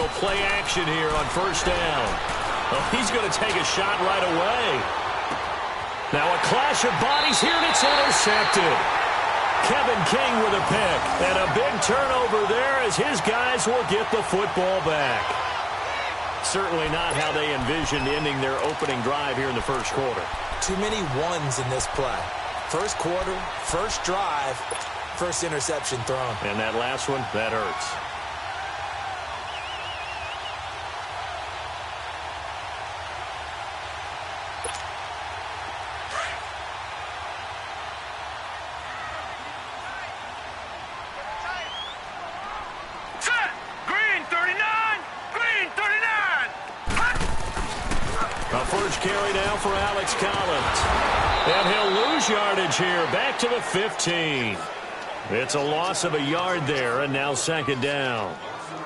No play action here on first down. Oh, he's going to take a shot right away. Now a clash of bodies here, and it's intercepted. Kevin King with a pick, and a big turnover there as his guys will get the football back. Certainly not how they envisioned ending their opening drive here in the first quarter. Too many ones in this play. First quarter, first drive, first interception thrown. And that last one, that hurts. Carry now for Alex Collins. And he'll lose yardage here. Back to the 15. It's a loss of a yard there, and now second down.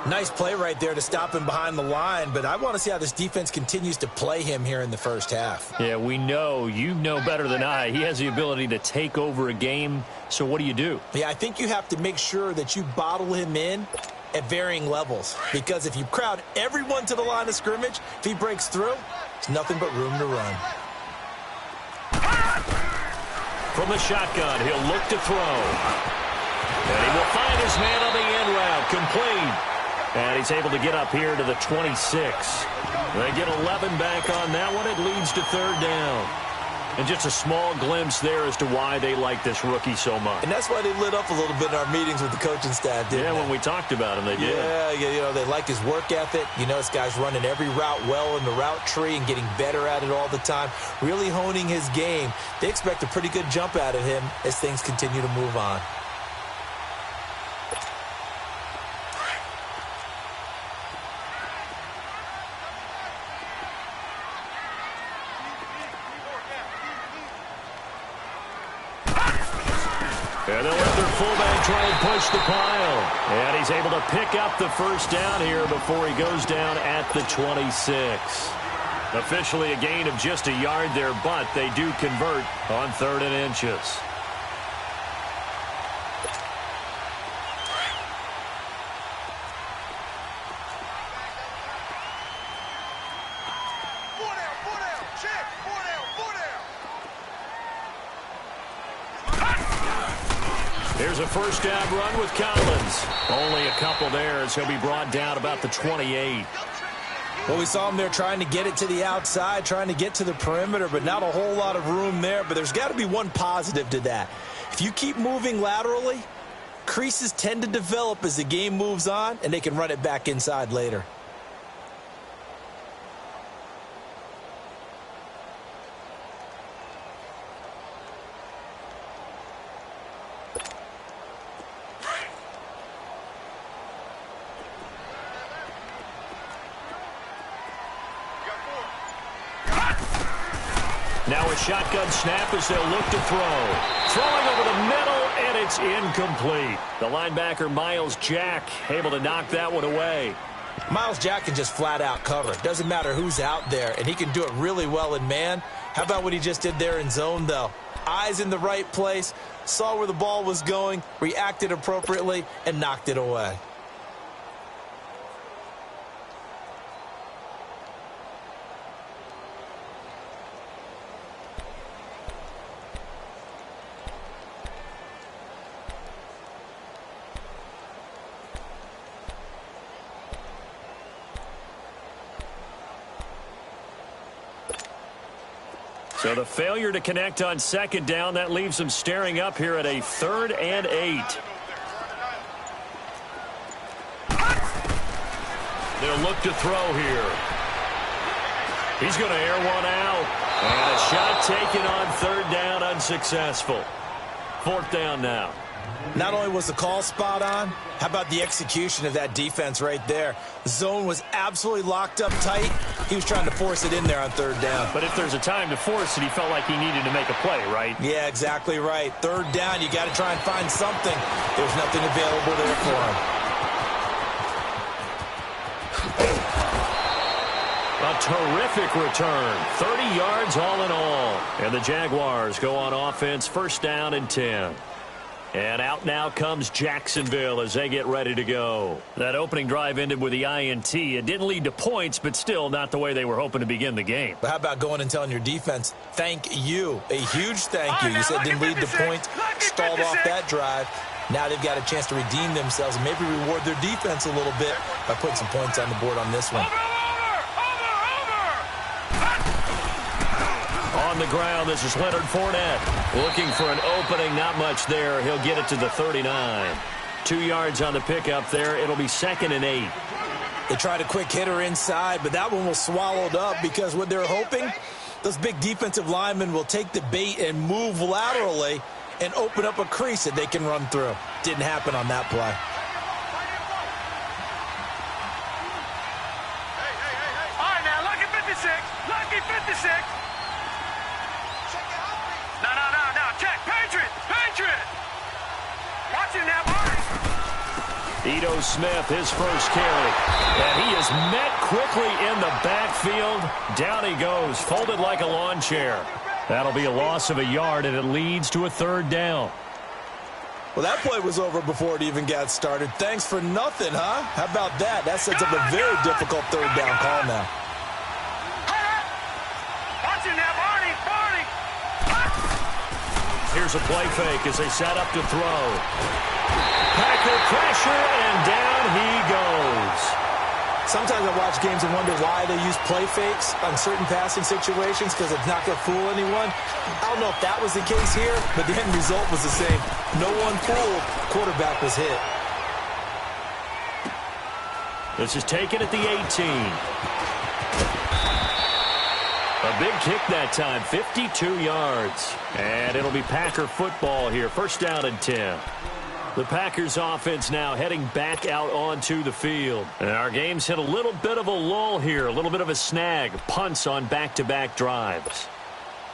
Nice play right there to stop him behind the line, but I want to see how this defense continues to play him here in the first half. Yeah, we know. You know better than I. He has the ability to take over a game, so what do? Yeah, I think you have to make sure that you bottle him in at varying levels, because if you crowd everyone to the line of scrimmage, if he breaks through, there's nothing but room to run. From the shotgun, he'll look to throw. And he will find his man on the end route, complete. And he's able to get up here to the 26. They get 11 back on that one. It leads to third down. And just a small glimpse there as to why they like this rookie so much. And that's why they lit up a little bit in our meetings with the coaching staff, didn't they? Yeah, when we talked about him, they did. Yeah, you know, they like his work ethic. You know, this guy's running every route well in the route tree and getting better at it all the time, really honing his game. They expect a pretty good jump out of him as things continue to move on. And they'll let their fullback try and push the pile. And he's able to pick up the first down here before he goes down at the 26. Officially a gain of just a yard there, but they do convert on 3rd and inches. Here's a first down run with Collins. Only a couple there as he'll be brought down about the 28. Well, we saw him there trying to get it to the outside, trying to get to the perimeter, but not a whole lot of room there. But there's got to be one positive to that. If you keep moving laterally, creases tend to develop as the game moves on, and they can run it back inside later. Now a shotgun snap as they'll look to throw. Throwing over the middle, and it's incomplete. The linebacker, Miles Jack, able to knock that one away. Miles Jack can just flat out cover. Doesn't matter who's out there, and he can do it really well in man. How about what he just did there in zone, though? Eyes in the right place, saw where the ball was going, reacted appropriately, and knocked it away. So the failure to connect on second down, that leaves them staring up here at a 3rd and 8. They'll look to throw here. He's going to air one out. And a shot taken on 3rd down, unsuccessful. 4th down now. Not only was the call spot on, how about the execution of that defense right there? The zone was absolutely locked up tight. He was trying to force it in there on 3rd down. But if there's a time to force it, he felt like he needed to make a play, right? Yeah, exactly right. 3rd down, you got to try and find something. There's nothing available there for him. A terrific return. 30 yards all in all. And the Jaguars go on offense, 1st down and 10. And out now comes Jacksonville as they get ready to go. That opening drive ended with the INT. It didn't lead to points, but still not the way they were hoping to begin the game. But how about going and telling your defense, thank you, a huge thank you. You said it didn't lead to points, stalled off that drive. Now they've got a chance to redeem themselves and maybe reward their defense a little bit by putting some points on the board on this one. On the ground, this is Leonard Fournette. Looking for an opening, not much there. He'll get it to the 39. 2 yards on the pickup there. It'll be 2nd and 8. They tried a quick hitter inside, but that one was swallowed up because what they're hoping, those big defensive linemen will take the bait and move laterally and open up a crease that they can run through. Didn't happen on that play. All right, now, lucky 56. Lucky 56. No. Check. Patriot. Watch him now, Barney. Ito Smith, his first carry. And he is met quickly in the backfield. Down he goes, folded like a lawn chair. That'll be a loss of a yard, and it leads to a 3rd down. Well, that play was over before it even got started. Thanks for nothing, huh? How about that? That sets up a very difficult 3rd down call now. Watch him now, Barney. Here's a play fake as they set up to throw. Packer pressure, and down he goes. Sometimes I watch games and wonder why they use play fakes on certain passing situations because it's not going to fool anyone. I don't know if that was the case here, but the end result was the same. No one fooled. Quarterback was hit. This is taken at the 18. A big kick that time, 52 yards. And it'll be Packer football here. 1st down and 10. The Packers offense now heading back out onto the field. And our game's hit a little bit of a lull here, a little bit of a snag. Punts on back-to-back drives.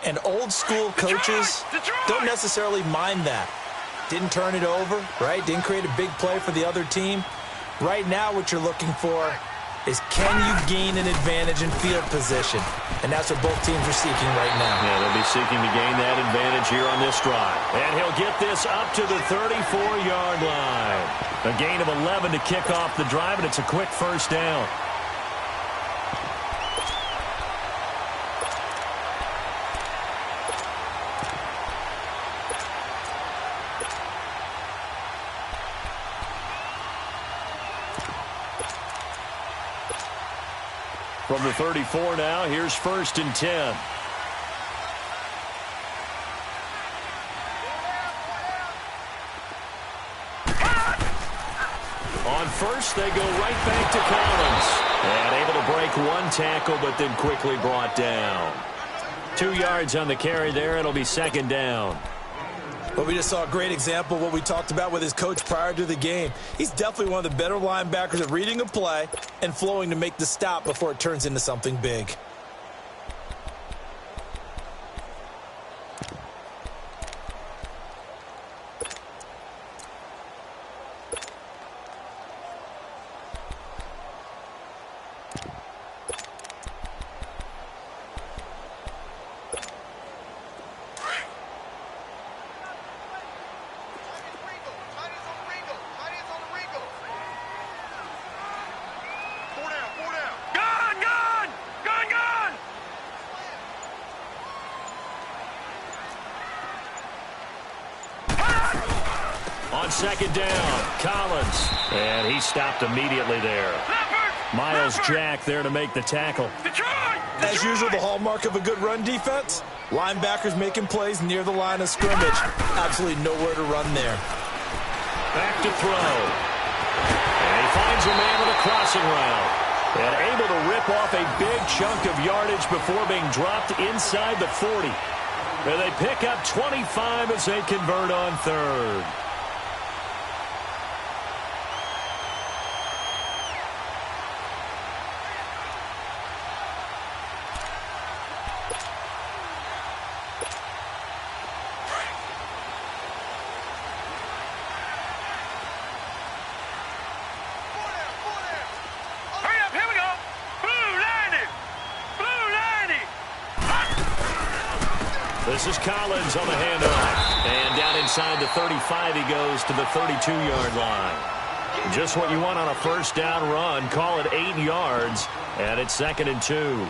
And old school coaches don't necessarily mind that. Didn't turn it over, right? Didn't create a big play for the other team. Right now what you're looking for is can you gain an advantage in field position? And that's what both teams are seeking right now. Yeah, they'll be seeking to gain that advantage here on this drive. And he'll get this up to the 34-yard line. A gain of 11 to kick off the drive, and it's a quick 1st down. From the 34 now, here's 1st and 10. On first, they go right back to Collins. And able to break one tackle, but then quickly brought down. 2 yards on the carry there. It'll be 2nd down. But we just saw a great example of what we talked about with his coach prior to the game. He's definitely one of the better linebackers at reading a play and flowing to make the stop before it turns into something big. On 2nd down, Collins. And he stopped immediately there. Miles Jack there to make the tackle. As usual, the hallmark of a good run defense, linebackers making plays near the line of scrimmage. Absolutely nowhere to run there. Back to throw. And he finds a man with a crossing route. And able to rip off a big chunk of yardage before being dropped inside the 40. And they pick up 25 as they convert on 3rd. This is Collins on the handoff. And down inside the 35, he goes to the 32-yard line. Just what you want on a first down run. Call it 8 yards, and it's 2nd and 2.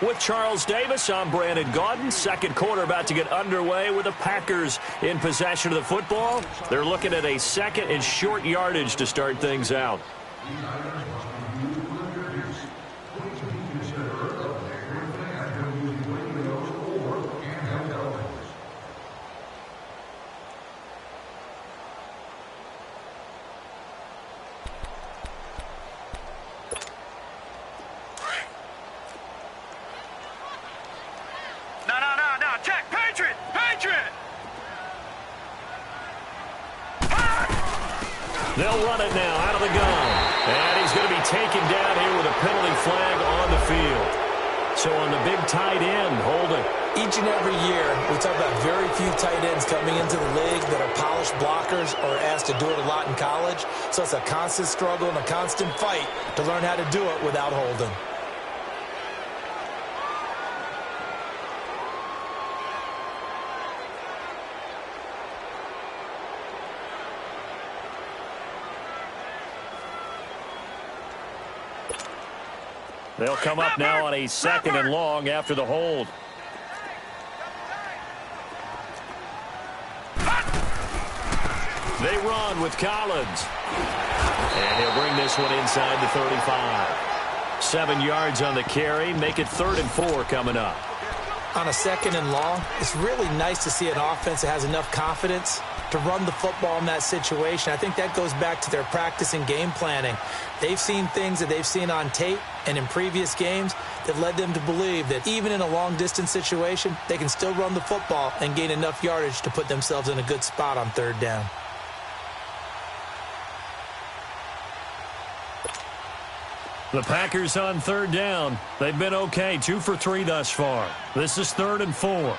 With Charles Davis, I'm Brandon Gaudin. Second quarter about to get underway with the Packers in possession of the football. They're looking at a second and short yardage to start things out. They'll run it now out of the gun. And he's going to be taken down here with a penalty flag on the field. So on the big tight end, holding. Each and every year, we talk about very few tight ends coming into the league that are polished blockers or asked to do it a lot in college. So it's a constant struggle and a constant fight to learn how to do it without holding. They'll come up now on a 2nd and long after the hold. They run with Collins. And he'll bring this one inside the 35. 7 yards on the carry. Make it 3rd and 4 coming up. On a 2nd and long, it's really nice to see an offense that has enough confidence to run the football in that situation. I think that goes back to their practice and game planning. They've seen things that they've seen on tape and in previous games that led them to believe that even in a long-distance situation, they can still run the football and gain enough yardage to put themselves in a good spot on 3rd down. The Packers on 3rd down. They've been okay, 2 for 3 thus far. This is 3rd and 4.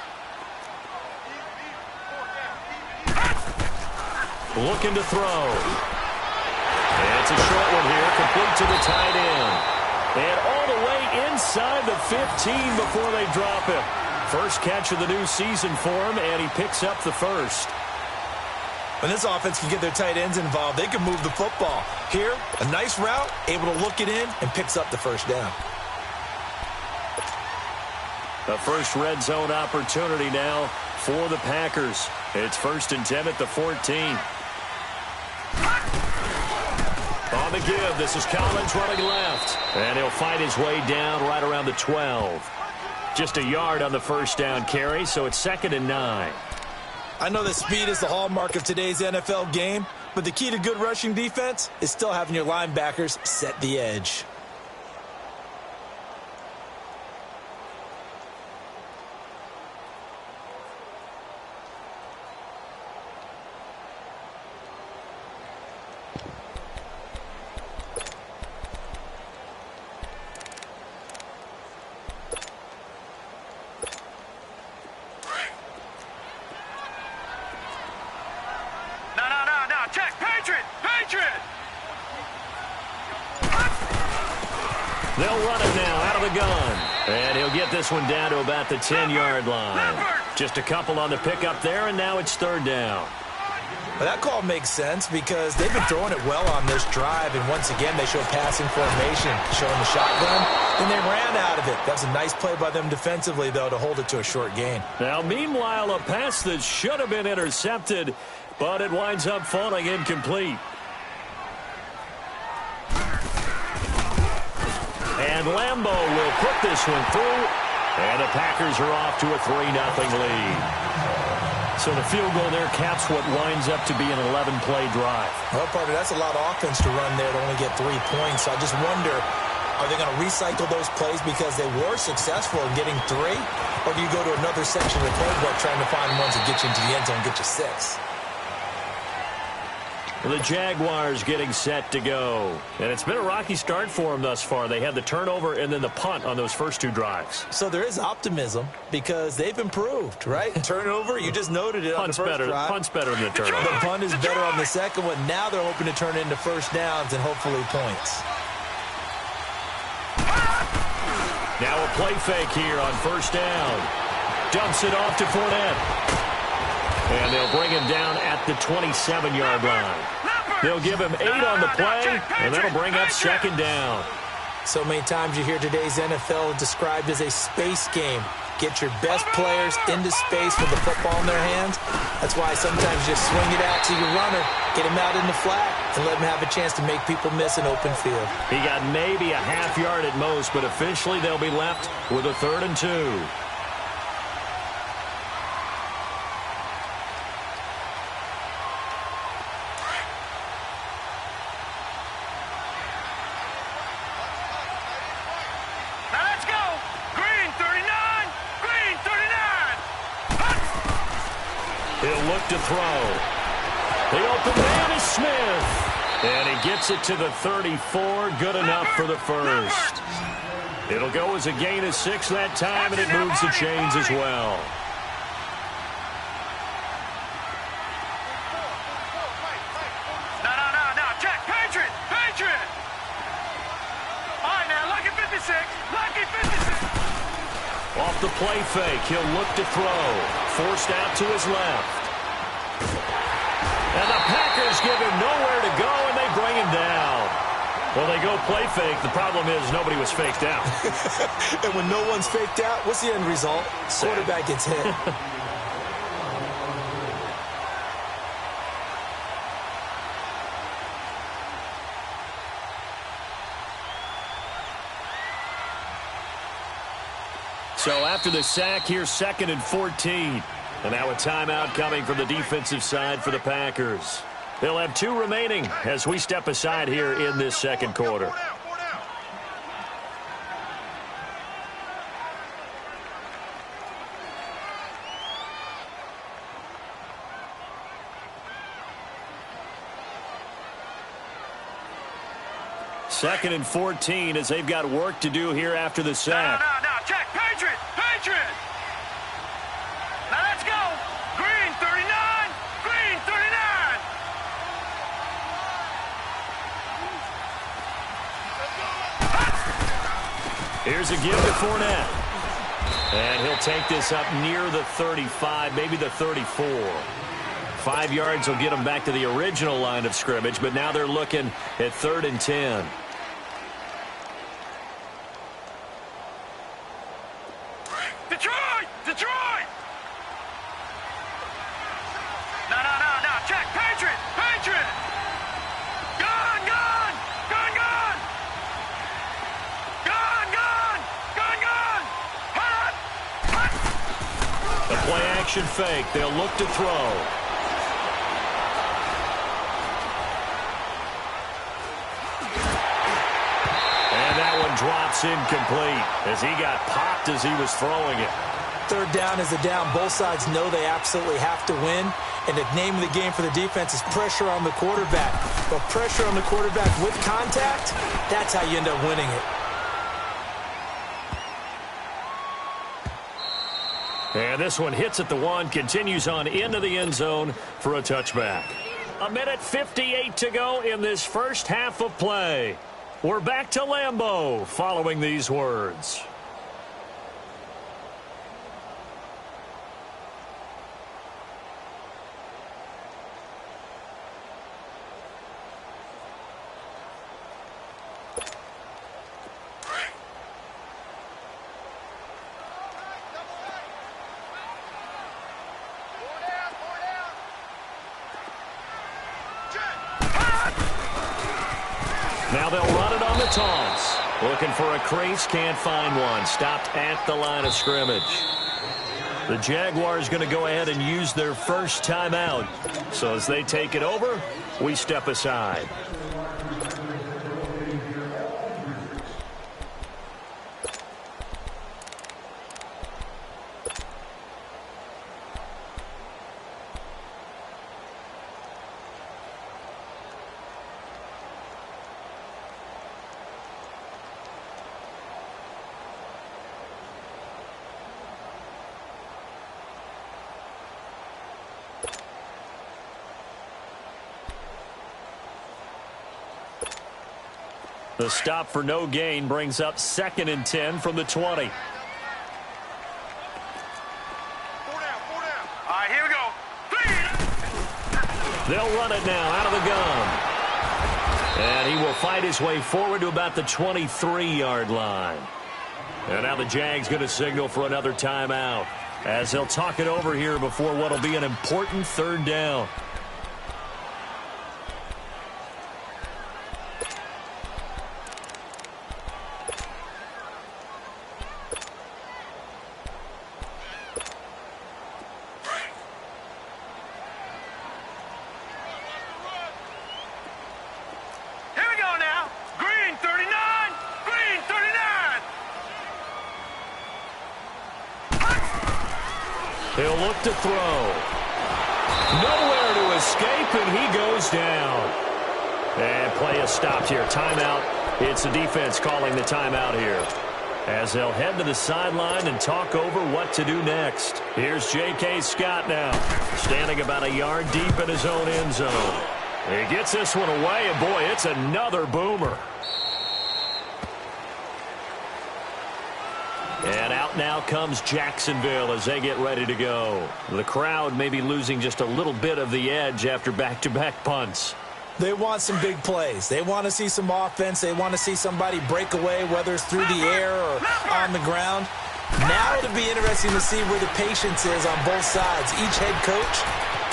Looking to throw. And it's a short one here, complete to the tight end. And all the way inside the 15 before they drop him. First catch of the new season for him, and he picks up the first. When this offense can get their tight ends involved, they can move the football. Here, a nice route, able to look it in, and picks up the first down. The first red zone opportunity now for the Packers. It's 1st and 10 at the 14. On the give, this is Collins running left. And he'll find his way down right around the 12. Just a yard on the first down carry, so it's 2nd and 9. I know that speed is the hallmark of today's NFL game, but the key to good rushing defense is still having your linebackers set the edge. They'll run it now out of the gun. And he'll get this one down to about the 10-yard line. Just a couple on the pickup there, and now it's 3rd down. Well, that call makes sense because they've been throwing it well on this drive, and once again they show passing formation, showing the shotgun, and they ran out of it. That's a nice play by them defensively, though, to hold it to a short gain. Now, meanwhile, a pass that should have been intercepted, but it winds up falling incomplete. And Lambeau will put this one through, and the Packers are off to a 3-0 lead. So the field goal there caps what winds up to be an 11-play drive. Well, partner, that's a lot of offense to run there to only get 3 points. I just wonder, are they going to recycle those plays because they were successful in getting 3? Or do you go to another section of the playbook trying to find ones that get you into the end zone and get you 6? The Jaguars getting set to go. And it's been a rocky start for them thus far. They had the turnover and then the punt on those first 2 drives. So there is optimism because they've improved, right? Turnover, you just noted it on the first drive. Punt's better than the turnover. The punt is better on the second one. Now they're hoping to turn it into first downs and hopefully points. Now a play fake here on first down. Dumps it off to Fournette. And they'll bring him down at the 27-yard line. They'll give him 8 on the play, and that'll bring up second down. So many times you hear today's NFL described as a space game. Get your best players into space with the football in their hands. That's why sometimes you just swing it out to your runner, get him out in the flat, and let him have a chance to make people miss an open field. He got maybe a half yard at most, but officially they'll be left with a 3rd and 2. He'll look to throw. The open man is Smith. And he gets it to the 34. Good enough for the first. It'll go as a gain of 6 that time, and it moves the chains as well. No. Check. Patriot. All right, now, lucky 56. Lucky 56. Off the play fake, he'll look to throw. Forced out to his left. And the Packers give him nowhere to go, and they bring him down. Well, they go play fake. The problem is nobody was faked out. And when no one's faked out, what's the end result? Quarterback gets hit. So after the sack, here's 2nd and 14. And now a timeout coming from the defensive side for the Packers. They'll have 2 remaining as we step aside here in this second quarter. Second and 14 as they've got work to do here after the sack. No. Check. Patriot. Now let's go. Green 39. Green 39. Here's a give to Fournette. And he'll take this up near the 35, maybe the 34. 5 yards will get him back to the original line of scrimmage, but now they're looking at 3rd and 10. Detroit! No. Check. Patriot! Gun! Hot! The play action fake. They'll look to throw. And that one drops incomplete as he got popped as he was throwing it. 3rd down is a down. Both sides know they absolutely have to win. And the name of the game for the defense is pressure on the quarterback. But pressure on the quarterback with contact, that's how you end up winning it. And this one hits at the 1, continues on into the end zone for a touchback. 1:58 to go in this first half of play. We're back to Lambeau following these words. Now they'll run it on the toss. Looking for a crease, can't find one. Stopped at the line of scrimmage. The Jaguars going to go ahead and use their first timeout. So as they take it over, we step aside. The stop for no gain brings up 2nd and 10 from the 20. 4 down. All right, here we go. 3. They'll run it now out of the gun. And he will fight his way forward to about the 23-yard line. And now the Jags going to signal for another timeout as they'll talk it over here before what will be an important 3rd down. He'll look to throw. Nowhere to escape, and he goes down. And play is stopped here. Timeout. It's the defense calling the timeout here, as they'll head to the sideline and talk over what to do next. Here's J.K. Scott now, standing about a yard deep in his own end zone. He gets this one away, and boy, it's another boomer. And out now comes Jacksonville as they get ready to go. The crowd may be losing just a little bit of the edge after back-to-back punts. They want some big plays. They want to see some offense. They want to see somebody break away, whether it's through the air or on the ground. Now it'll be interesting to see where the patience is on both sides. Each head coach,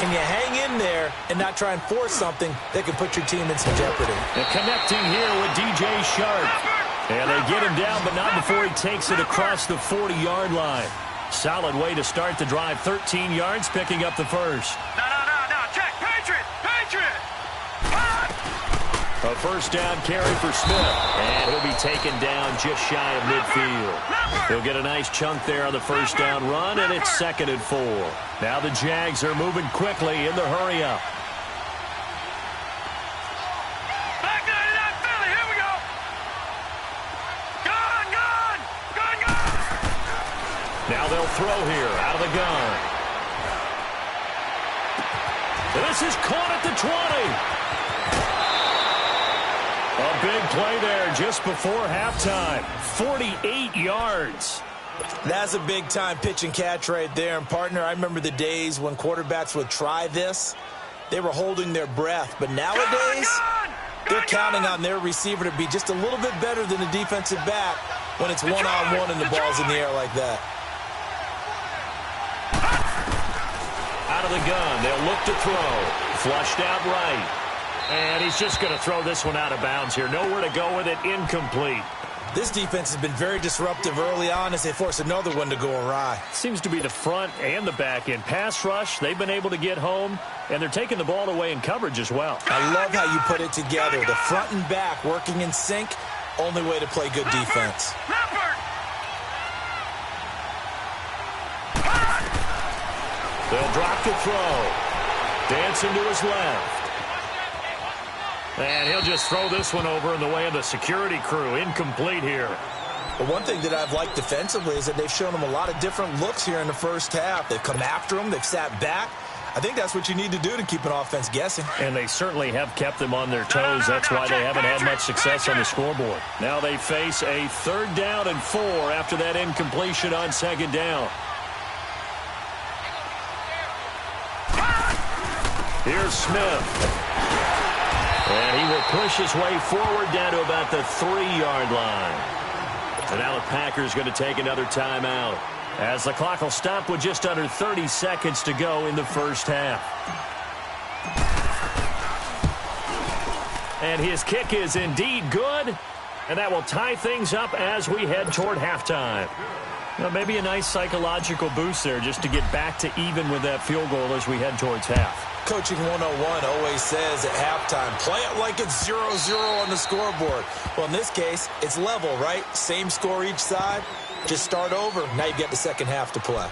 can you hang in there and not try and force something that could put your team in some jeopardy? And connecting here with DJ Sharp. And they get him down, but not before he takes it across the 40-yard line. Solid way to start the drive. 13 yards, picking up the first. No. Check. Patriot. A first down carry for Smith. And he'll be taken down just shy of midfield. He'll get a nice chunk there on the first down run, and it's 2nd and 4. Now the Jags are moving quickly in the hurry-up. Now they'll throw here out of the gun. This is caught at the 20. A big play there just before halftime. 48 yards. That's a big-time pitch and catch right there. And, partner, I remember the days when quarterbacks would try this. They were holding their breath. But nowadays, they're counting on their receiver to be just a little bit better than the defensive back when it's one-on-one and the ball's in the air like that. Out of the gun, they'll look to throw. Flushed out right. And he's just going to throw this one out of bounds here. Nowhere to go with it, incomplete. This defense has been very disruptive early on as they force another one to go awry. Seems to be the front and the back end. Pass rush, they've been able to get home, and they're taking the ball away in coverage as well. I love how you put it together. The front and back working in sync, only way to play good defense. They'll drop to throw. Dancing to his left. And he'll just throw this one over in the way of the security crew. Incomplete here. But one thing that I've liked defensively is that they've shown him a lot of different looks here in the first half. They've come after him. They've sat back. I think that's what you need to do to keep an offense guessing. And they certainly have kept them on their toes. That's why they haven't had much success on the scoreboard. Now they face a 3rd down and 4 after that incompletion on 2nd down. Here's Smith. And he will push his way forward down to about the 3-yard line. And now the Packers going to take another timeout, as the clock will stop with just under 30 seconds to go in the first half. And his kick is indeed good, and that will tie things up as we head toward halftime. Well, maybe a nice psychological boost there just to get back to even with that field goal as we head towards half. Coaching 101 always says at halftime, play it like it's 0-0 on the scoreboard. Well, in this case, it's level, right? Same score each side. Just start over. Now you get the second half to play.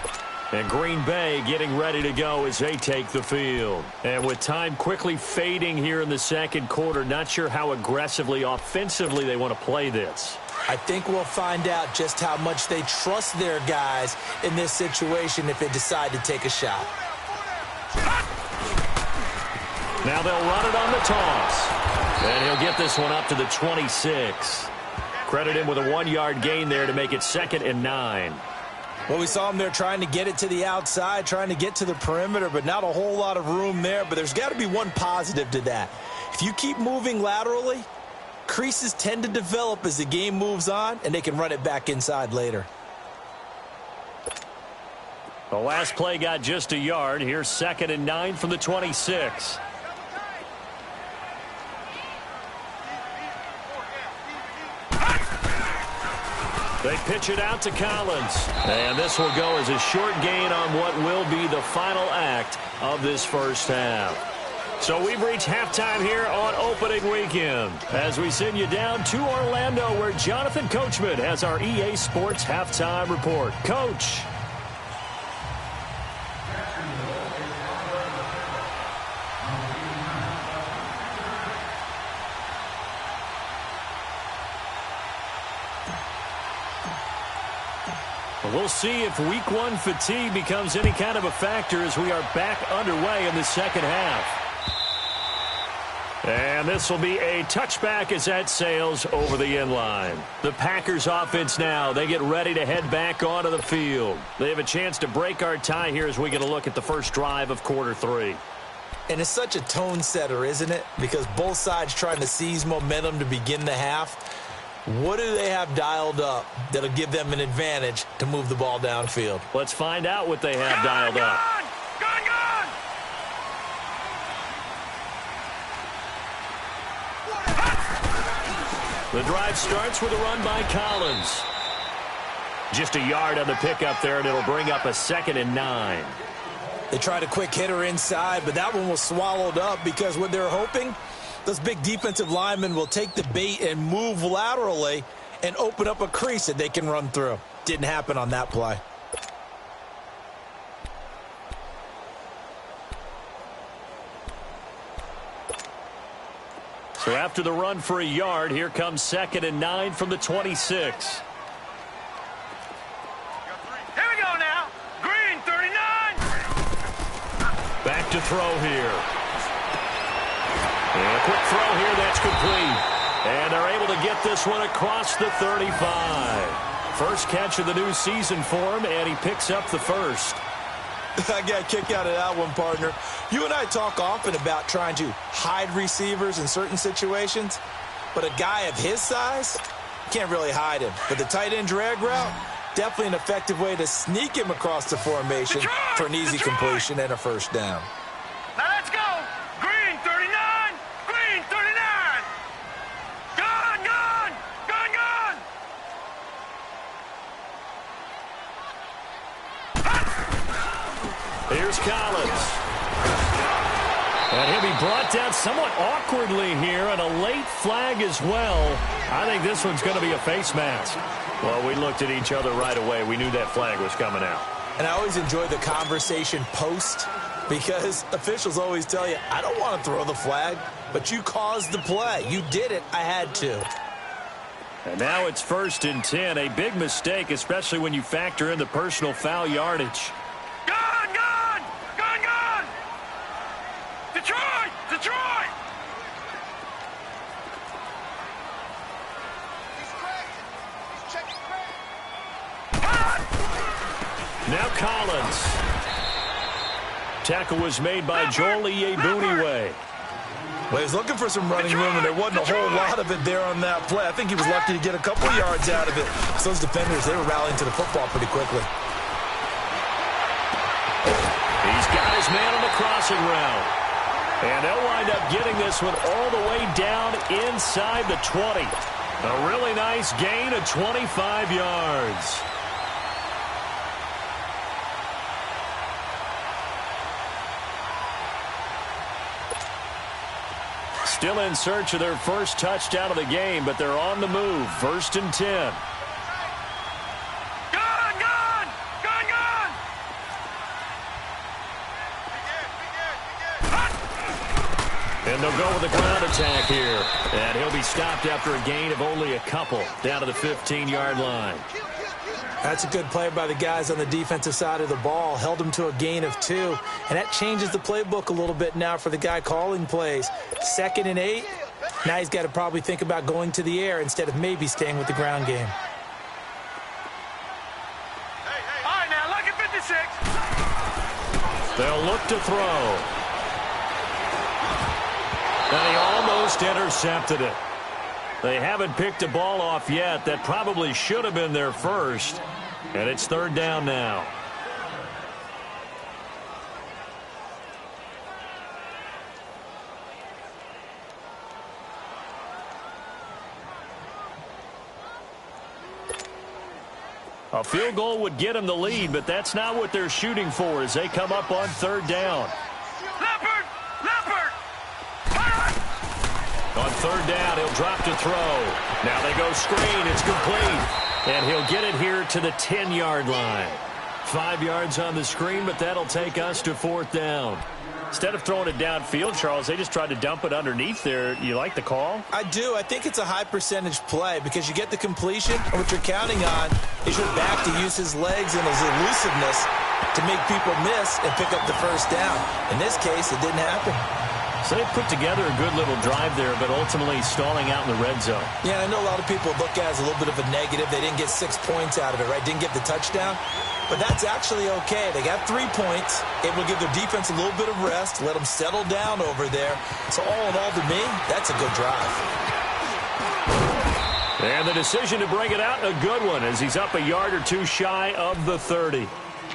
And Green Bay getting ready to go as they take the field. And with time quickly fading here in the second quarter, not sure how aggressively, offensively they want to play this. I think we'll find out just how much they trust their guys in this situation if they decide to take a shot. Now they'll run it on the toss. And he'll get this one up to the 26. Credit him with a 1-yard gain there to make it 2nd and 9. Well, we saw him there trying to get it to the outside, trying to get to the perimeter, but not a whole lot of room there. But there's got to be one positive to that. If you keep moving laterally, creases tend to develop as the game moves on, and they can run it back inside later. The last play got just a yard. Here's 2nd and 9 from the 26. They pitch it out to Collins. And this will go as a short gain on what will be the final act of this first half. So we've reached halftime here on opening weekend as we send you down to Orlando where Jonathan Coachman has our EA Sports halftime report. Coach. We'll see if week 1 fatigue becomes any kind of a factor as we are back underway in the second half. And this will be a touchback as that sails over the end line. The Packers offense now, they get ready to head back onto the field. They have a chance to break our tie here as we get a look at the first drive of quarter 3. And it's such a tone setter, isn't it? Because both sides trying to seize momentum to begin the half. What do they have dialed up that'll give them an advantage to move the ball downfield? Let's find out what they have dialed up. The drive starts with a run by Collins. Just a yard on the pickup there, and it'll bring up a 2nd and 9. They tried a quick hitter inside, but that one was swallowed up because what they're hoping, those big defensive linemen will take the bait and move laterally and open up a crease that they can run through. Didn't happen on that play. So after the run for a yard, here comes 2nd and 9 from the 26. Here we go now. Green, 39. Back to throw here. And a quick throw here, that's complete. And they're able to get this one across the 35. First catch of the new season for him, and he picks up the first. I got a kick out of that one, partner. You and I talk often about trying to hide receivers in certain situations, but a guy of his size, can't really hide him. But the tight end drag route, definitely an effective way to sneak him across the formation for an easy completion and a first down. Now let's go. Green, 39. Green, 39. Gone, gone. Gone, gone. Here's Collins. And he'll be brought down somewhat awkwardly here, and a late flag as well. I think this one's going to be a face mask. Well, we looked at each other right away. We knew that flag was coming out. And I always enjoy the conversation post because officials always tell you, I don't want to throw the flag, but you caused the play. You did it. I had to. And now it's 1st and 10. A big mistake, especially when you factor in the personal foul yardage. Gone, gone. Gone, gone. Detroit, Detroit. Now Collins. Tackle was made by Joel Iyiegbuniwe. Well, he was looking for some running room, and there wasn't a whole lot of it there on that play. I think he was lucky to get a couple yards out of it. So those defenders, they were rallying to the football pretty quickly. He's got his man on the crossing route. And they'll wind up getting this one all the way down inside the 20. A really nice gain of 25 yards. Still in search of their first touchdown of the game, but they're on the move. 1st and 10. Gone, gone. Gone, gone. And they'll go with the ground attack here. And he'll be stopped after a gain of only a couple down to the 15-yard line. That's a good play by the guys on the defensive side of the ball. Held them to a gain of 2. And that changes the playbook a little bit now for the guy calling plays. 2nd and 8. Now he's got to probably think about going to the air instead of maybe staying with the ground game. All right, now look at 56. They'll look to throw. And he almost intercepted it. They haven't picked a ball off yet. That probably should have been their first. And it's 3rd down now. A field goal would get them the lead, but that's not what they're shooting for as they come up on 3rd down. Leopard! Leopard! On 3rd down, he'll drop to throw. Now they go screen. It's complete. And he'll get it here to the 10-yard line. 5 yards on the screen, but that'll take us to 4th down. Instead of throwing it downfield, Charles, they just tried to dump it underneath there. You like the call? I do. I think it's a high percentage play because you get the completion, and what you're counting on is your back to use his legs and his elusiveness to make people miss and pick up the 1st down. In this case, it didn't happen. So they put together a good little drive there, but ultimately stalling out in the red zone. Yeah, I know a lot of people look at it as a little bit of a negative. They didn't get 6 points out of it, right? Didn't get the touchdown. But that's actually okay. They got 3 points, able to give their defense a little bit of rest, let them settle down over there. So all in all, to me, that's a good drive. And the decision to bring it out, a good one, as he's up a yard or 2 shy of the 30.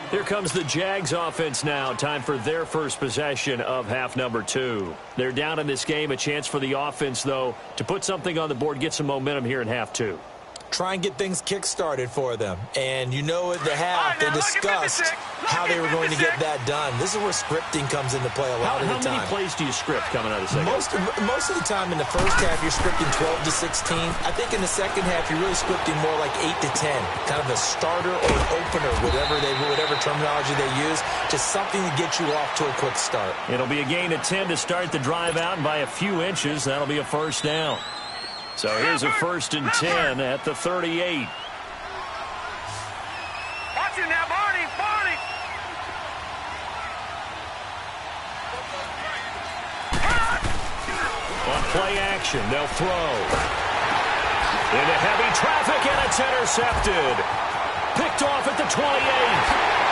Here comes the Jags offense now. Time for their first possession of half number 2. They're down in this game. A chance for the offense, though, to put something on the board, get some momentum here in half 2. Try and get things kick-started for them. And you know at the half, they discussed how they were going to get that done. This is where scripting comes into play a lot of the time. How many plays do you script coming out of the second? Most of the time in the first half, you're scripting 12 to 16. I think in the second half, you're really scripting more like 8 to 10. Kind of a starter or an opener, whatever terminology they use. Just something to get you off to a quick start. It'll be a gain of 10 to start the drive out, and by a few inches, that'll be a 1st down. So here's a 1st and 10 at the 38. Watch it now, Barney! Barney! On play action, they'll throw. Into heavy traffic, and it's intercepted. Picked off at the 28.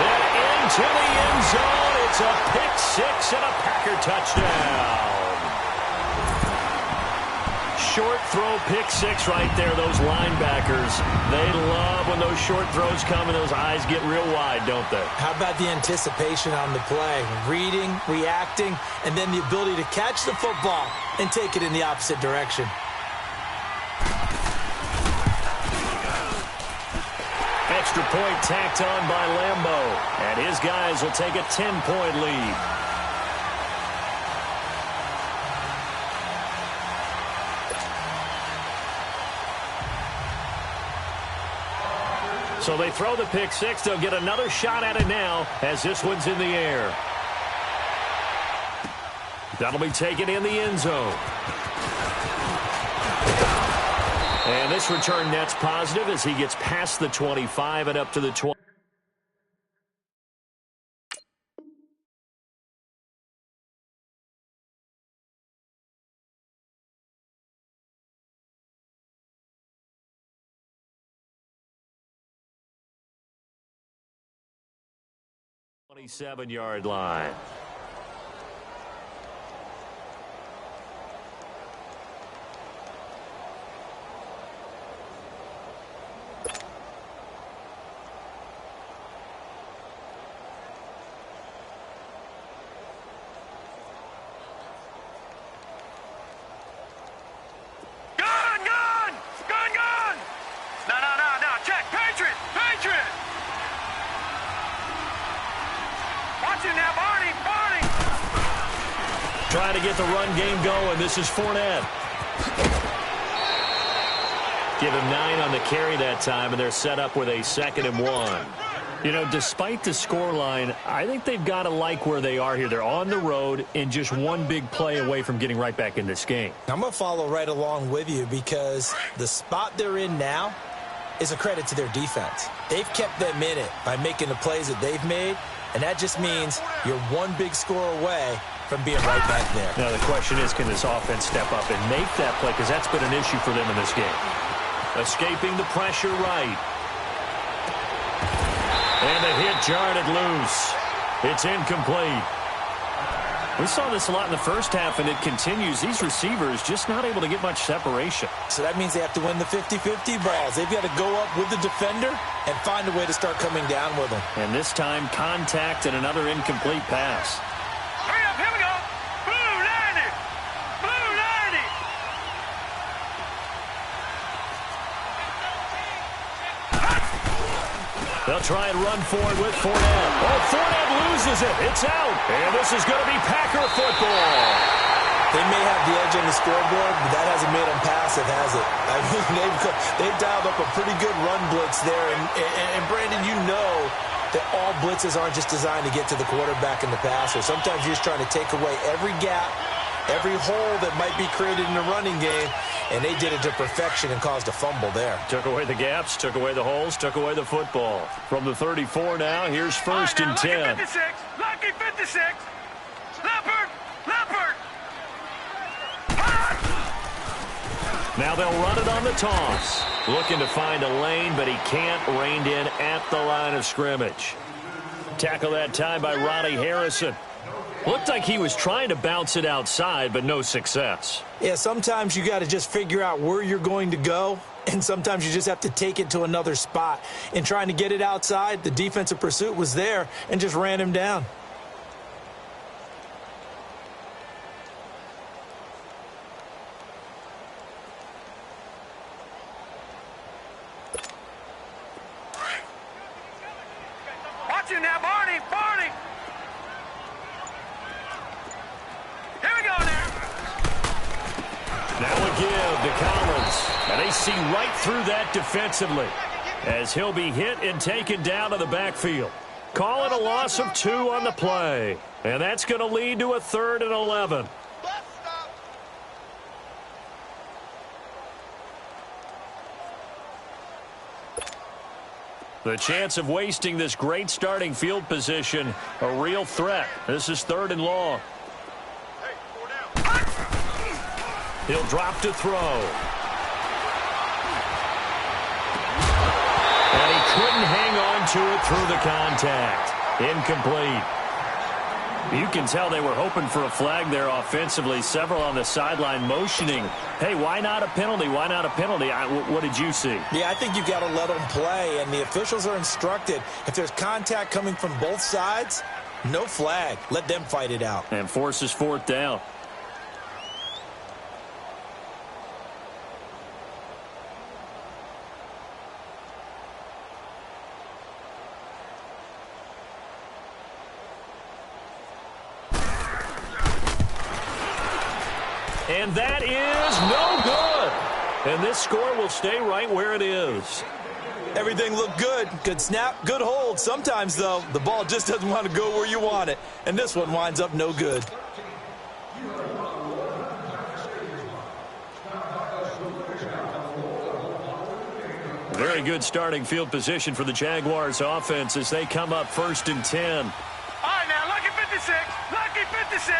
And into the end zone. It's a pick 6 and a Packer touchdown. Short throw, pick 6 right there. Those linebackers, they love when those short throws come and those eyes get real wide, don't they? How about the anticipation on the play? Reading, reacting, and then the ability to catch the football and take it in the opposite direction. Extra point tacked on by Lambeau. And his guys will take a 10-point lead. So they throw the pick 6. They'll get another shot at it now as this one's in the air. That'll be taken in the end zone. And this return net's positive as he gets past the 25 and up to the 20. Yard line. No, check, Patriot! Watch it now, Barney! Trying to get the run game going. This is Fournette. Give him 9 on the carry that time, and they're set up with a 2nd and 1. You know, despite the scoreline, I think they've got to like where they are here. They're on the road and just one big play away from getting right back in this game. I'm going to follow right along with you because the spot they're in now is a credit to their defense. They've kept them in it by making the plays that they've made, and that just means you're one big score away from being right back there. Now the question is, can this offense step up and make that play? Because that's been an issue for them in this game. Escaping the pressure right. And the hit jarred it loose. It's incomplete. We saw this a lot in the first half, and it continues. These receivers just not able to get much separation. So that means they have to win the 50-50 balls. They've got to go up with the defender and find a way to start coming down with them. And this time, contact and another incomplete pass. Hurry up, here we go. Blue 90. Blue 90. They'll try and run forward with Fournette. Oh, Fournette loses it. It's out. And this is going to be Packer football. They may have the edge on the scoreboard, but that hasn't made them passive, has it? I mean, they've dialed up a pretty good run blitz there. And Brandon, you know that all blitzes aren't just designed to get to the quarterback and the passer. Sometimes you're just trying to take away every gap, every hole that might be created in the running game, and they did it to perfection and caused a fumble there. Took away the gaps, took away the holes, took away the football. From the 34 now, here's first and 10. Lucky 56. Lucky 56. Leopard. Leopard. Now they'll run it on the toss. Looking to find a lane, but he can't. Reined in at the line of scrimmage. Tackle that time by Ronnie Harrison. Looked like he was trying to bounce it outside, but no success. Yeah, sometimes you got to just figure out where you're going to go, and sometimes you just have to take it to another spot. In trying to get it outside, the defensive pursuit was there and just ran him down. Watch you now, Barney. Barney. Here we go now. Now a give to Collins. And they see right through that defensively as he'll be hit and taken down to the backfield. Call it a loss of 2 on the play. And that's going to lead to a 3rd and 11. The chance of wasting this great starting field position, a real threat. This is 3rd and long. He'll drop to throw. And he couldn't hang on to it through the contact. Incomplete. You can tell they were hoping for a flag there offensively. Several on the sideline motioning. Hey, why not a penalty? Why not a penalty? What did you see? Yeah, I think you've got to let them play, and the officials are instructed. If there's contact coming from both sides, no flag. Let them fight it out. And forces 4th down. And that is no good. And this score will stay right where it is. Everything looked good. Good snap, good hold. Sometimes, though, the ball just doesn't want to go where you want it. And this one winds up no good. Very good starting field position for the Jaguars offense as they come up 1st and 10. All right, now, lucky 56. Lucky 56.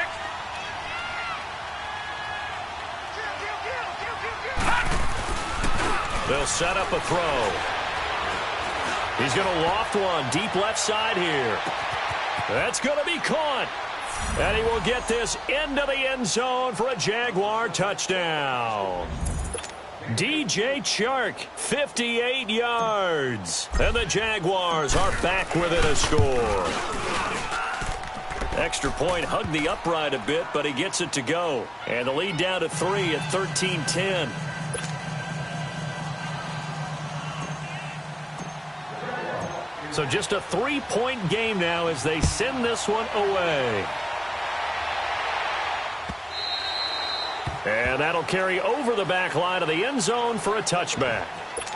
They'll set up a throw. He's going to loft one deep left side here. That's going to be caught. And he will get this into the end zone for a Jaguar touchdown. DJ Chark, 58 yards. And the Jaguars are back within a score. Extra point hugged the upright a bit, but he gets it to go. And the lead down to 3 at 13-10. So just a 3-point game now as they send this one away. And that'll carry over the back line of the end zone for a touchback.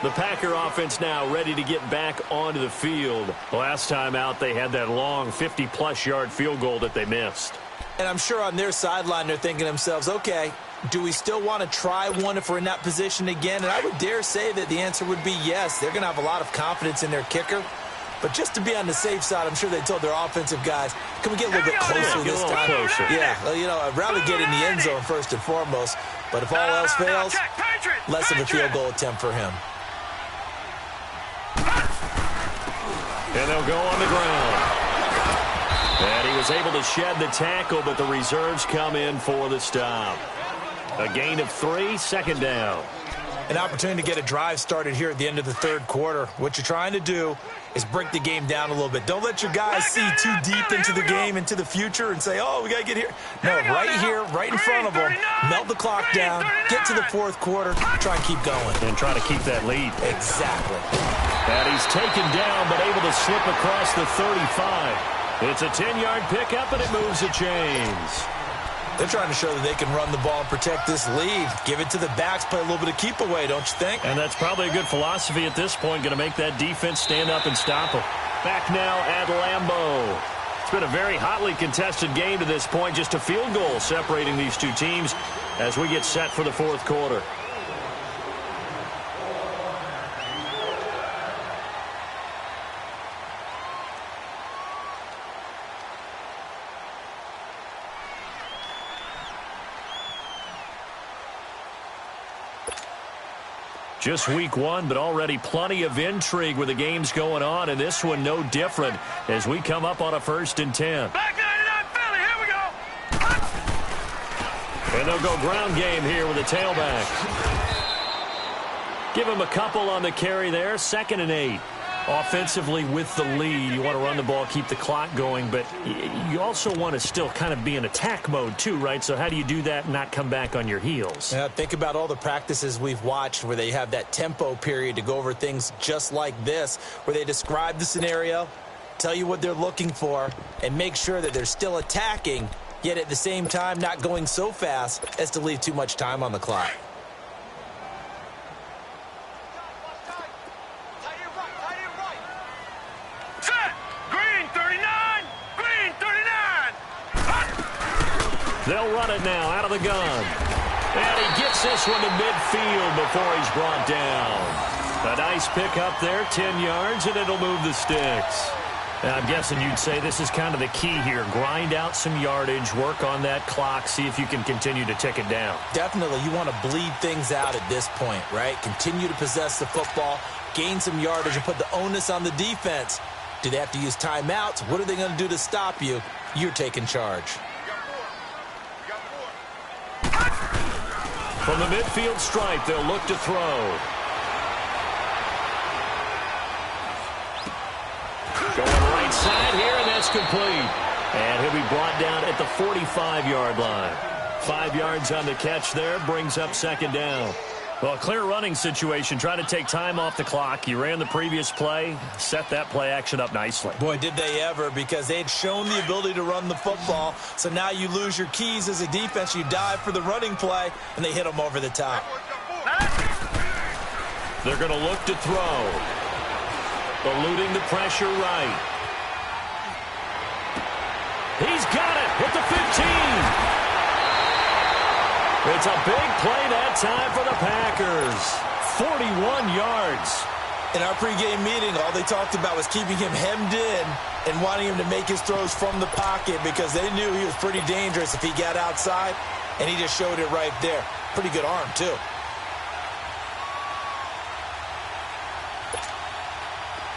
The Packer offense now ready to get back onto the field. Last time out, they had that long 50-plus yard field goal that they missed. And I'm sure on their sideline they're thinking to themselves, okay, do we still want to try one if we're in that position again? And I would dare say that the answer would be yes. They're going to have a lot of confidence in their kicker. But just to be on the safe side, I'm sure they told their offensive guys, can we get a little bit closer this time? Yeah, well, you know, I'd rather get in the end zone first and foremost. But if all else fails, less of a field goal attempt for him. And they'll go on the ground. And he was able to shed the tackle, but the reserves come in for the stop. A gain of 3, second down. An opportunity to get a drive started here at the end of the third quarter. What you're trying to do is break the game down a little bit. Don't let your guys see too deep into the game, into the future, and say, oh, we got to get here. No, right here, right in front of them. Melt the clock down, get to the fourth quarter, try and keep going. And try to keep that lead. Exactly. And he's taken down, but able to slip across the 35. It's a 10-yard pickup, and it moves the chains. They're trying to show that they can run the ball and protect this lead. Give it to the backs, play a little bit of keep away, don't you think? And that's probably a good philosophy at this point, going to make that defense stand up and stop them. Back now at Lambeau. It's been a very hotly contested game to this point, just a field goal separating these two teams as we get set for the fourth quarter. Just week one, but already plenty of intrigue with the games going on, and this one no different as we come up on a 1st and 10. Back 99 Philly, here we go. And they'll go ground game here with a tailback. Give him a couple on the carry there, 2nd and 8. Offensively with the lead, you want to run the ball, keep the clock going, but you also want to still kind of be in attack mode too, right? So how do you do that and not come back on your heels? Yeah, think about all the practices we've watched where they have that tempo period to go over things just like this, where they describe the scenario, tell you what they're looking for, and make sure that they're still attacking, yet at the same time not going so fast as to leave too much time on the clock. They'll run it now out of the gun. And he gets this one to midfield before he's brought down. A nice pick up there, 10 yards, and it'll move the sticks. And I'm guessing you'd say this is kind of the key here. Grind out some yardage, work on that clock, see if you can continue to tick it down. Definitely. You want to bleed things out at this point, right? Continue to possess the football, gain some yardage, and put the onus on the defense. Do they have to use timeouts? What are they going to do to stop you? You're taking charge. From the midfield stripe, they'll look to throw. Going right side here, and that's complete. And he'll be brought down at the 45-yard line. 5 yards on the catch there, brings up 2nd down. Well, a clear running situation, trying to take time off the clock. You ran the previous play, set that play action up nicely. Boy, did they ever, because they had shown the ability to run the football. So now you lose your keys as a defense. You dive for the running play, and they hit them over the top. They're going to look to throw. Eluding the pressure right. He's got it at the 15. It's a big play that time for the Packers. 41 yards. In our pregame meeting, all they talked about was keeping him hemmed in and wanting him to make his throws from the pocket because they knew he was pretty dangerous if he got outside, and he just showed it right there. Pretty good arm, too.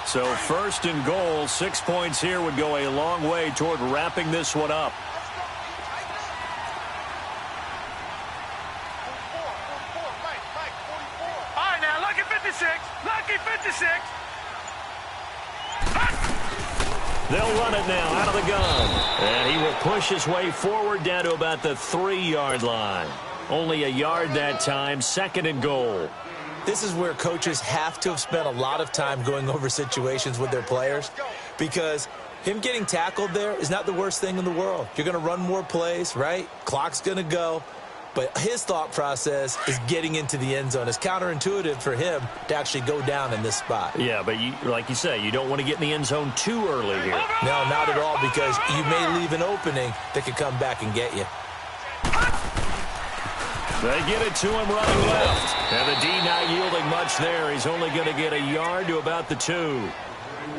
So 1st and goal, 6 points here would go a long way toward wrapping this one up. Lucky 56. They'll run it now out of the gun. And he will push his way forward down to about the 3-yard line. Only a yard that time, 2nd and goal. This is where coaches have to have spent a lot of time going over situations with their players, because him getting tackled there is not the worst thing in the world. You're going to run more plays, right? Clock's going to go. But his thought process is getting into the end zone. It's counterintuitive for him to actually go down in this spot. Yeah, but like you say, you don't want to get in the end zone too early here. No, not at all, because you may leave an opening that could come back and get you. They get it to him running left. And the D not yielding much there. He's only going to get a yard to about the 2.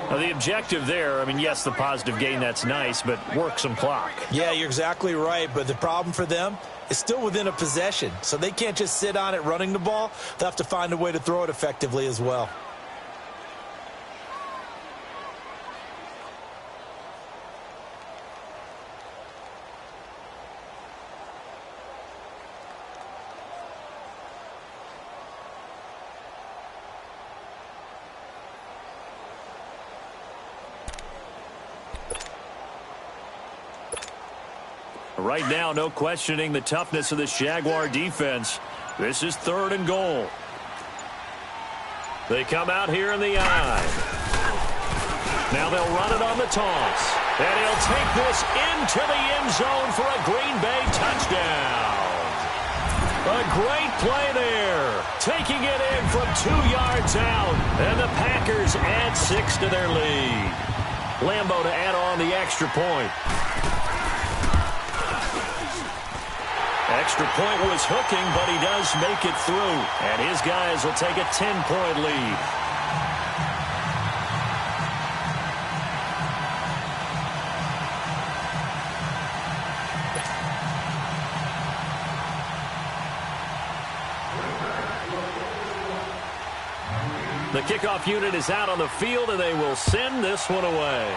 Now, the objective there, I mean, yes, the positive gain, that's nice, but work some clock. Yeah, you're exactly right, but the problem for them is still within a possession, so they can't just sit on it running the ball. They'll have to find a way to throw it effectively as well. Right now, no questioning the toughness of this Jaguar defense. This is 3rd and goal. They come out here in the eye. Now they'll run it on the toss. And he'll take this into the end zone for a Green Bay touchdown. A great play there. Taking it in from 2 yards out. And the Packers add 6 to their lead. Lambeau to add on the extra point. Extra point was hooking, but he does make it through. And his guys will take a 10-point lead. The kickoff unit is out on the field, and they will send this one away.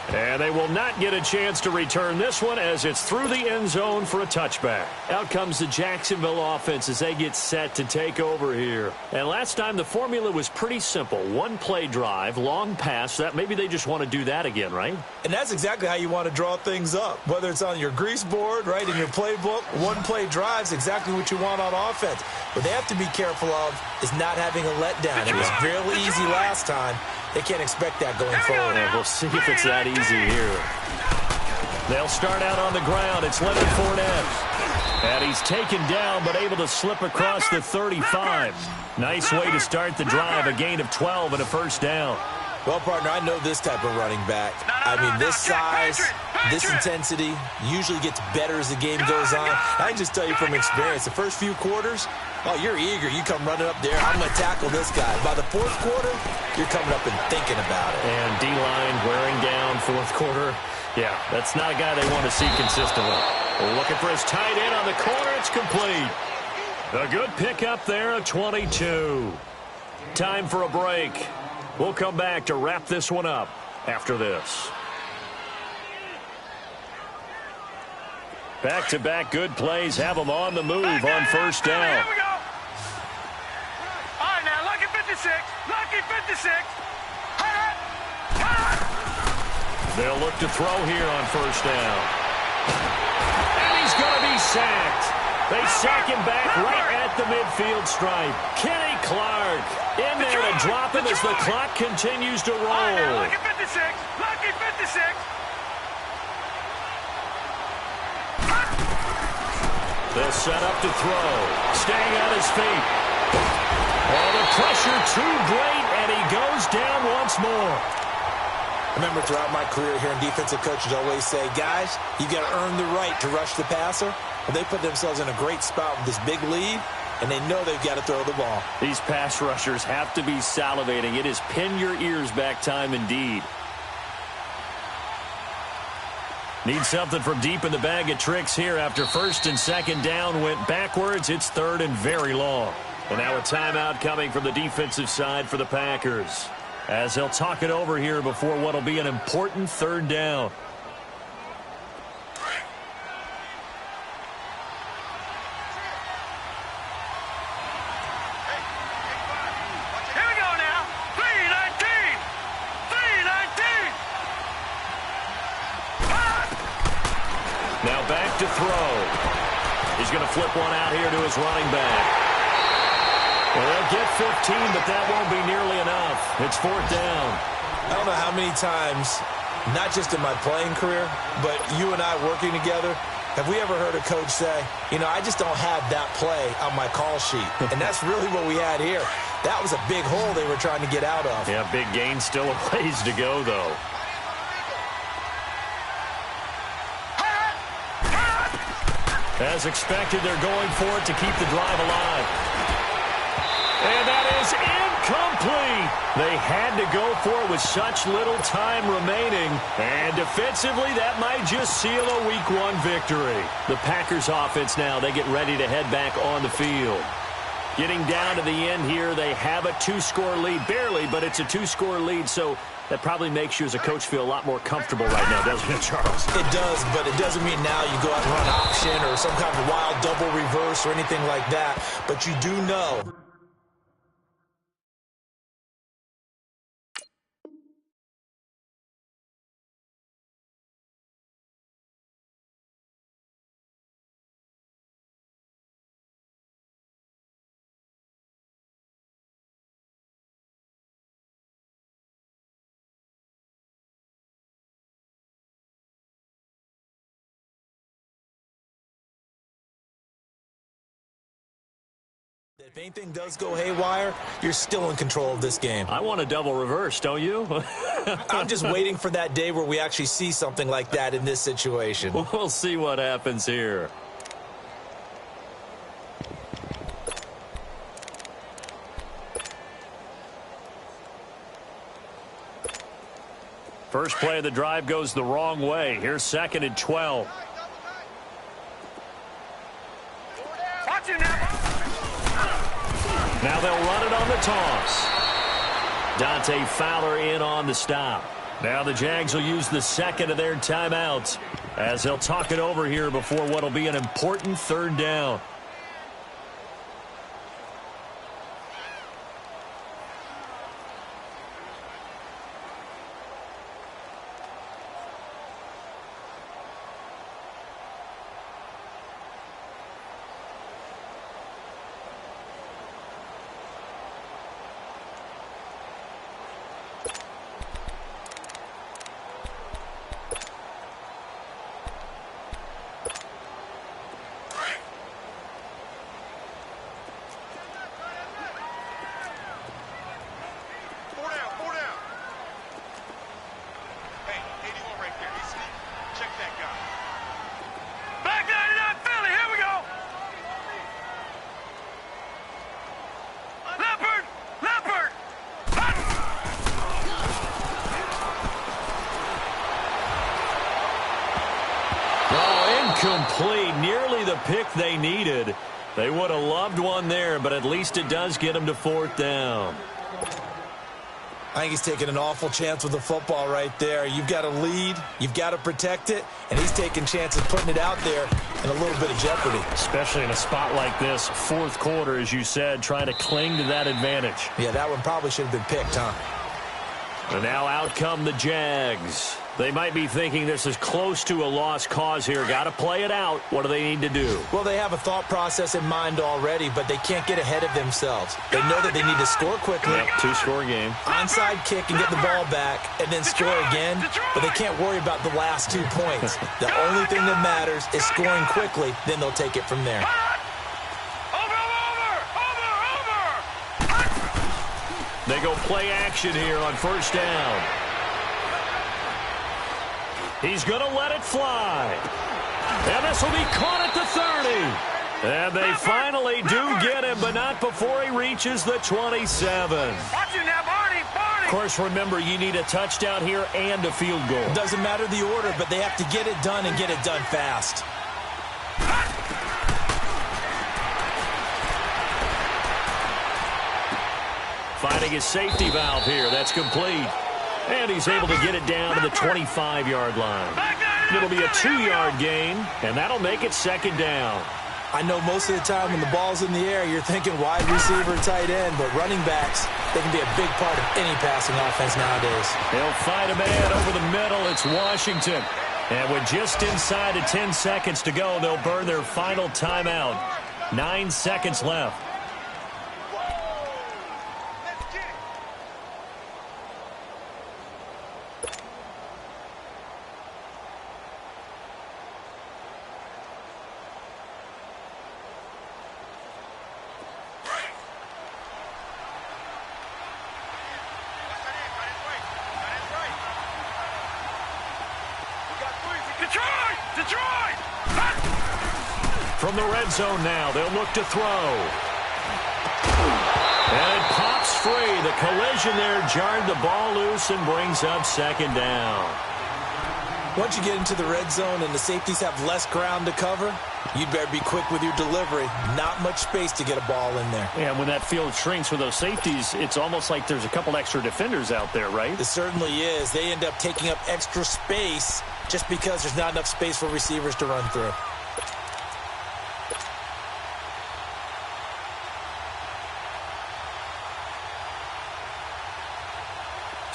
And they will not get a chance to return this one as it's through the end zone for a touchback. Out comes the Jacksonville offense as they get set to take over here. And last time the formula was pretty simple. 1-play drive, long pass. That maybe they just want to do that again, right? And that's exactly how you want to draw things up. Whether it's on your grease board, right, in your playbook, 1-play drive is exactly what you want on offense. What they have to be careful of is not having a letdown. It was fairly easy last time. They can't expect that going forward. And we'll see if it's that easy here. They'll start out on the ground. It's Leonard Fournette. And he's taken down but able to slip across the 35. Nice way to start the drive. A gain of 12 and a first down. Well, partner, I know this type of running back. I mean, this size, this intensity usually gets better as the game goes on. I can just tell you from experience, the first few quarters, oh, you're eager. You come running up there. I'm going to tackle this guy. By the 4th quarter, you're coming up and thinking about it. And D-line wearing down 4th quarter. Yeah, that's not a guy they want to see consistently. Looking for his tight end on the corner. It's complete. A good pickup there at 22. Time for a break. We'll come back to wrap this one up after this. Back-to-back good plays have them on the move on first down. Here we go. All right, now, lucky 56. Lucky 56. They'll look to throw here on first down. And he's going to be sacked. They sack him back right at the midfield stripe. Kenny Clark in there to drop him as the clock continues to roll. All right, now, lucky 56. Lucky 56. They'll set up to throw. Staying on his feet. Oh, the pressure too great, and he goes down once more. I remember throughout my career hearing defensive coaches always say, guys, you got to earn the right to rush the passer. But they put themselves in a great spot with this big lead, and they know they've got to throw the ball. These pass rushers have to be salivating. It is pin your ears back time indeed. Need something from deep in the bag of tricks here after 1st and 2nd down went backwards. It's 3rd and very long. And now a timeout coming from the defensive side for the Packers, as they'll talk it over here before what will be an important 3rd down. Here we go now. 319. 319. Now back to throw. He's going to flip one out here to his running back. Well, they'll get 15, but that won't be nearly enough. It's 4th down. I don't know how many times not just in my playing career, but you and I working together, have we ever heard a coach say, you know, I just don't have that play on my call sheet? And that's really what we had here. That was a big hole they were trying to get out of. Yeah, big gain, still a ways to go, though. As expected, they're going for it to keep the drive alive. And that is incomplete. They had to go for it with such little time remaining. And defensively, that might just seal a Week 1 victory. The Packers offense now, they get ready to head back on the field. Getting down to the end here, they have a 2-score lead. Barely, but it's a 2-score lead, so that probably makes you as a coach feel a lot more comfortable right now, doesn't it, Charles? It does, but it doesn't mean now you go out and run option or some kind of wild double reverse or anything like that. But you do know. If anything does go haywire, you're still in control of this game. I want a double reverse, don't you? I'm just waiting for that day where we actually see something like that in this situation. We'll see what happens here. First play of the drive goes the wrong way. Here's 2nd and 12. Watch it now. Now they'll run it on the toss. Dante Fowler in on the stop. Now the Jags will use the 2nd of their timeouts as they'll talk it over here before what will be an important 3rd down. Complete, nearly the pick they needed. They would have loved one there, but at least it does get them to 4th down. I think he's taking an awful chance with the football right there. You've got to lead, you've got to protect it, and he's taking chances putting it out there in a little bit of jeopardy. Especially in a spot like this, 4th quarter, as you said, trying to cling to that advantage. Yeah, that one probably should have been picked, huh? And now out come the Jags. They might be thinking this is close to a lost cause here. Got to play it out. What do they need to do? Well, they have a thought process in mind already, but they can't get ahead of themselves. They know that they need to score quickly. Yep, 2-score game. Onside kick and get the ball back and then score again, but they can't worry about the last 2 points. The only thing that matters is scoring quickly, then they'll take it from there. They go play action here on 1st down. He's going to let it fly. And this will be caught at the 30. And they finally do get him, but not before he reaches the 27. Watch it now, Barney. Of course, remember, you need a touchdown here and a field goal. Doesn't matter the order, but they have to get it done and get it done fast. Finding his safety valve here. That's complete. And he's able to get it down to the 25-yard line. It'll be a 2-yard gain, and that'll make it 2nd down. I know most of the time when the ball's in the air, you're thinking wide receiver, tight end, but running backs, they can be a big part of any passing offense nowadays. They'll find a man over the middle. It's Washington. And with just inside of 10 seconds to go, they'll burn their final timeout. 9 seconds left. Detroit! Detroit! From the red zone now, they'll look to throw. And it pops free. The collision there jarred the ball loose and brings up second down. Once you get into the red zone and the safeties have less ground to cover, you'd better be quick with your delivery. Not much space to get a ball in there. And when that field shrinks for those safeties, it's almost like there's a couple extra defenders out there, right? It certainly is. They end up taking up extra space just because there's not enough space for receivers to run through.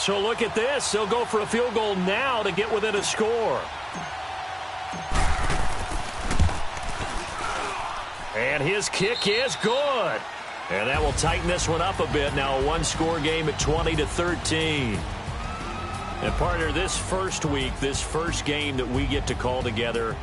So look at this. They'll go for a field goal now to get within a score. And his kick is good. And that will tighten this one up a bit. Now a one-score game at 20-13. And partner, this first week, this first game that we get to call together,